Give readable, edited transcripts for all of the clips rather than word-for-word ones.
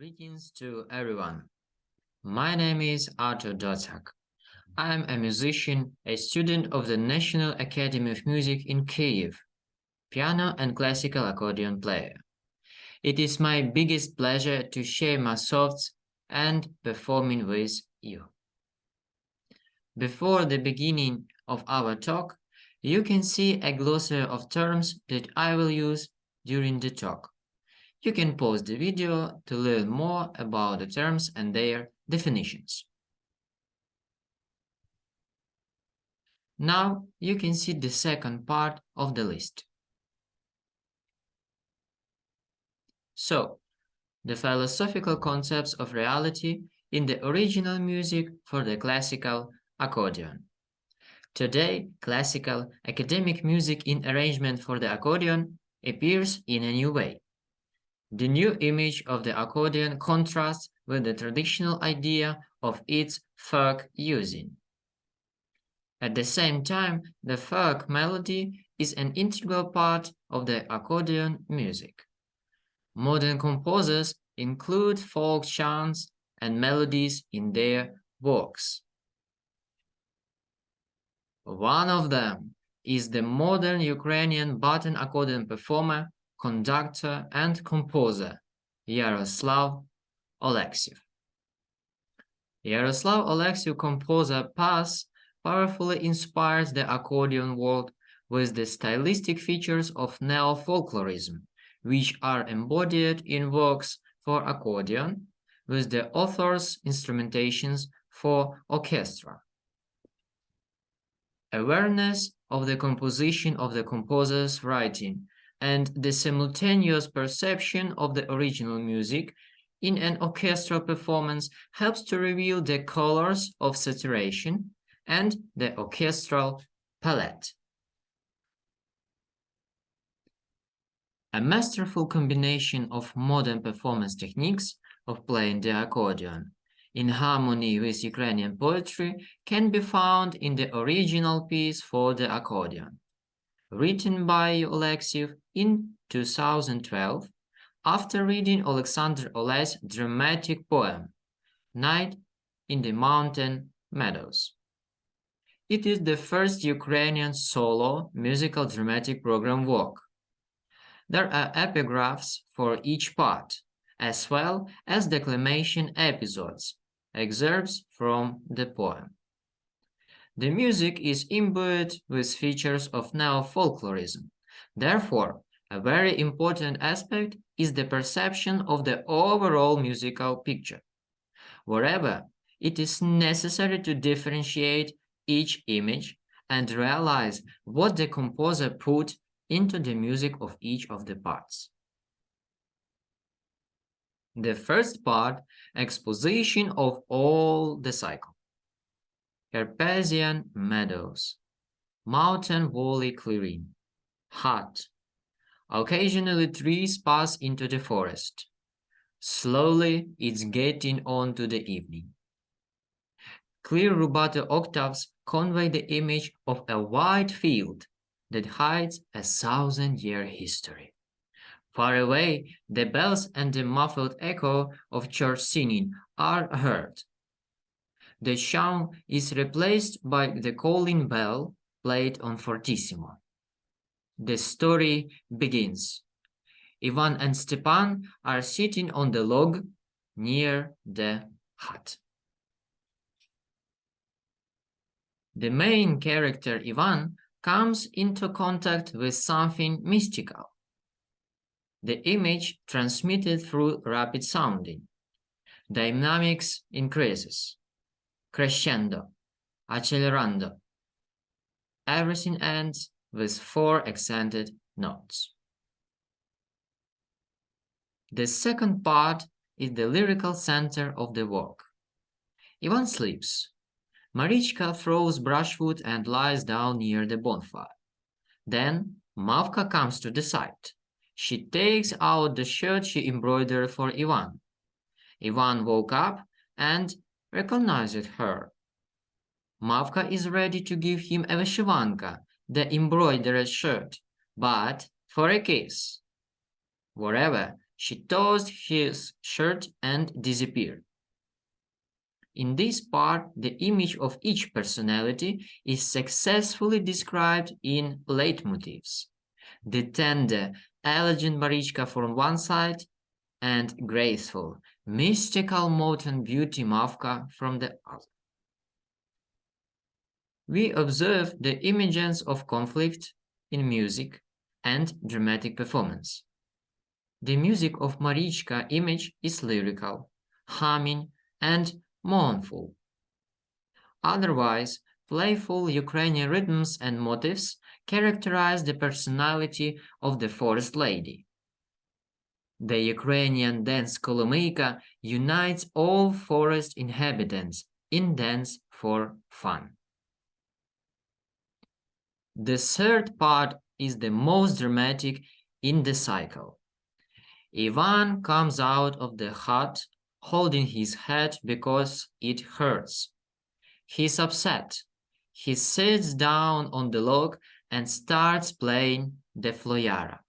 Greetings to everyone. My name is Artur Dotzak. I am a musician, a student of the National Academy of Music in Kyiv, piano and classical accordion player. It is my biggest pleasure to share my thoughts and performing with you. Before the beginning of our talk, you can see a glossary of terms that I will use during the talk. You can pause the video to learn more about the terms and their definitions. Now you can see the second part of the list. So, the philosophical concepts of reality in the original music for the classical accordion. Today, classical academic music in arrangement for the accordion appears in a new way. The new image of the accordion contrasts with the traditional idea of its folk using. At the same time, the folk melody is an integral part of the accordion music. Modern composers include folk chants and melodies in their works. One of them is the modern Ukrainian button accordion performer, conductor, and composer Yaroslav Alexiev. Yaroslav Alexiev composer past powerfully inspires the accordion world with the stylistic features of neo-folklorism, which are embodied in works for accordion, with the author's instrumentations for orchestra. Awareness of the composition of the composer's writing and the simultaneous perception of the original music in an orchestral performance helps to reveal the colors of saturation and the orchestral palette. A masterful combination of modern performance techniques of playing the accordion in harmony with Ukrainian poetry can be found in the original piece for the accordion, written by Alexiev in 2012 after reading Alexander Oles's dramatic poem, Night in the Mountain Meadows. It is the first Ukrainian solo musical dramatic program work. There are epigraphs for each part, as well as declamation episodes, excerpts from the poem. The music is imbued with features of neo-folklorism. Therefore, a very important aspect is the perception of the overall musical picture. Wherever it is necessary to differentiate each image and realize what the composer put into the music of each of the parts. The first part, exposition of all the cycle. Carpathian meadows, mountain valley clearing, hut. Occasionally trees pass into the forest. Slowly it's getting on to the evening. Clear rubato octaves convey the image of a wide field that hides a 1,000-year history. Far away, the bells and the muffled echo of church singing are heard. The chant is replaced by the calling bell played on fortissimo. The story begins. Ivan and Stepan are sitting on the log near the hut. The main character, Ivan, comes into contact with something mystical. The image transmitted through rapid sounding. Dynamics increases. Crescendo. Accelerando. Everything ends with 4 accented notes. The second part is the lyrical center of the work. Ivan sleeps. Marichka throws brushwood and lies down near the bonfire. Then Mavka comes to the side. She takes out the shirt she embroidered for Ivan. Ivan woke up and recognized her. Mavka is ready to give him a vyshyvanka, the embroidered shirt, but for a kiss. Wherever She tossed his shirt and disappeared. In this part, the image of each personality is successfully described in leitmotifs. The tender, elegant Marichka from one side and graceful, mystical, modern beauty Mavka from the other. We observe the images of conflict in music and dramatic performance. The music of Marichka image is lyrical, humming, and mournful. Otherwise, playful Ukrainian rhythms and motifs characterize the personality of the forest lady. The Ukrainian dance Kolomyka unites all forest inhabitants in dance for fun. The third part is the most dramatic in the cycle. Ivan comes out of the hut holding his head because it hurts. He's upset. He sits down on the log and starts playing the floyara.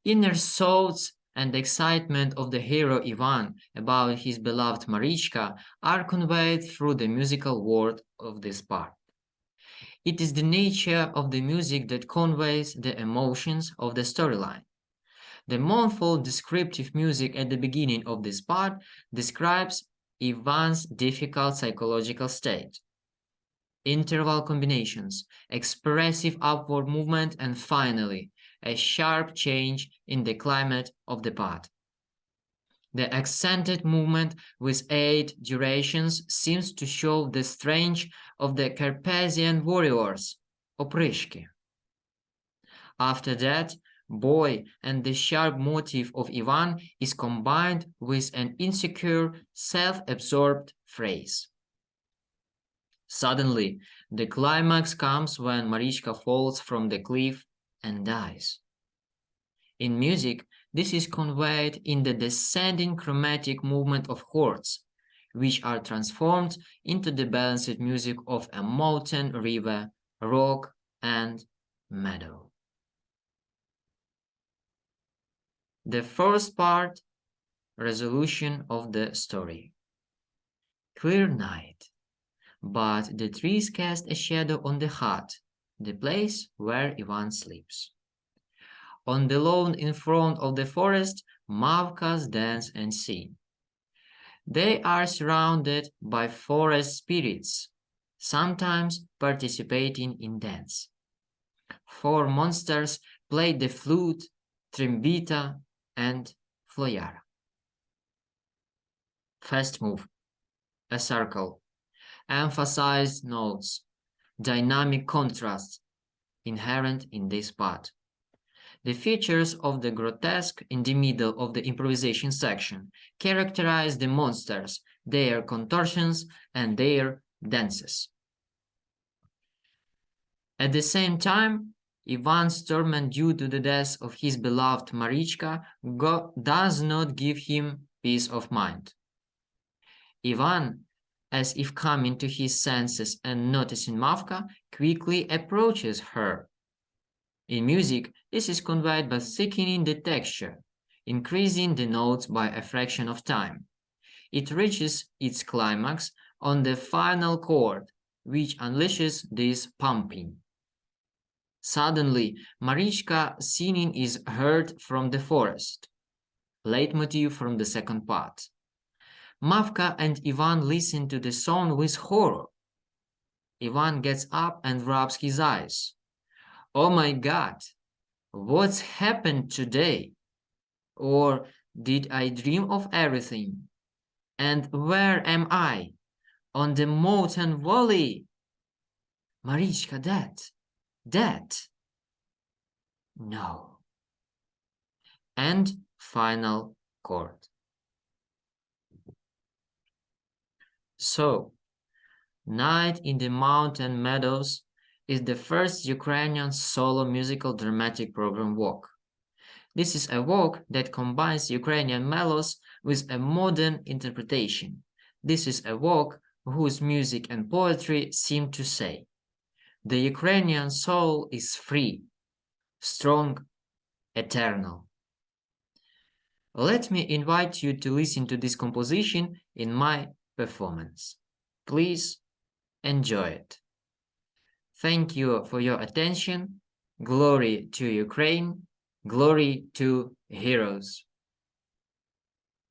Inner thoughts and excitement of the hero Ivan about his beloved Marichka are conveyed through the musical world of this part. It is the nature of the music that conveys the emotions of the storyline. The mournful descriptive music at the beginning of this part describes Ivan's difficult psychological state. Interval combinations, expressive upward movement, and finally, a sharp change in the climate of the part. The accented movement with 8 durations seems to show the strength of the Carpathian warriors, oprishki. After that, boy and the sharp motif of Ivan is combined with an insecure, self-absorbed phrase. Suddenly, the climax comes when Marichka falls from the cliff and dies. In music, this is conveyed in the descending chromatic movement of chords, which are transformed into the balanced music of a mountain river, rock, and meadow. The first part, resolution of the story. Clear night, but the trees cast a shadow on the hut, the place where Ivan sleeps. On the lawn in front of the forest, Mavkas dance and sing. They are surrounded by forest spirits, sometimes participating in dance. 4 monsters play the flute, trimbita, and floyara. First move, a circle, emphasized notes, dynamic contrast inherent in this part. The features of the grotesque in the middle of the improvisation section characterize the monsters, their contortions, and their dances. At the same time, Ivan's torment due to the death of his beloved Marichka does not give him peace of mind. Ivan, as if coming to his senses and noticing Mavka, quickly approaches her. In music, this is conveyed by thickening the texture, increasing the notes by a fraction of time. It reaches its climax on the final chord, which unleashes this pumping. Suddenly, Marichka singing is heard from the forest. Leitmotif from the second part. Mavka and Ivan listen to the song with horror. Ivan gets up and rubs his eyes. Oh my God, what's happened today? Or did I dream of everything? And where am I? On the mountain valley. Marichka dead. Dead. No. And final chord. So, Night in the Mountain Meadows is the first Ukrainian solo musical dramatic program work. This is a work that combines Ukrainian melodies with a modern interpretation. This is a work whose music and poetry seem to say, the Ukrainian soul is free, strong, eternal. Let me invite you to listen to this composition in my performance. Please enjoy it. Thank you for your attention. Glory to Ukraine. Glory to heroes.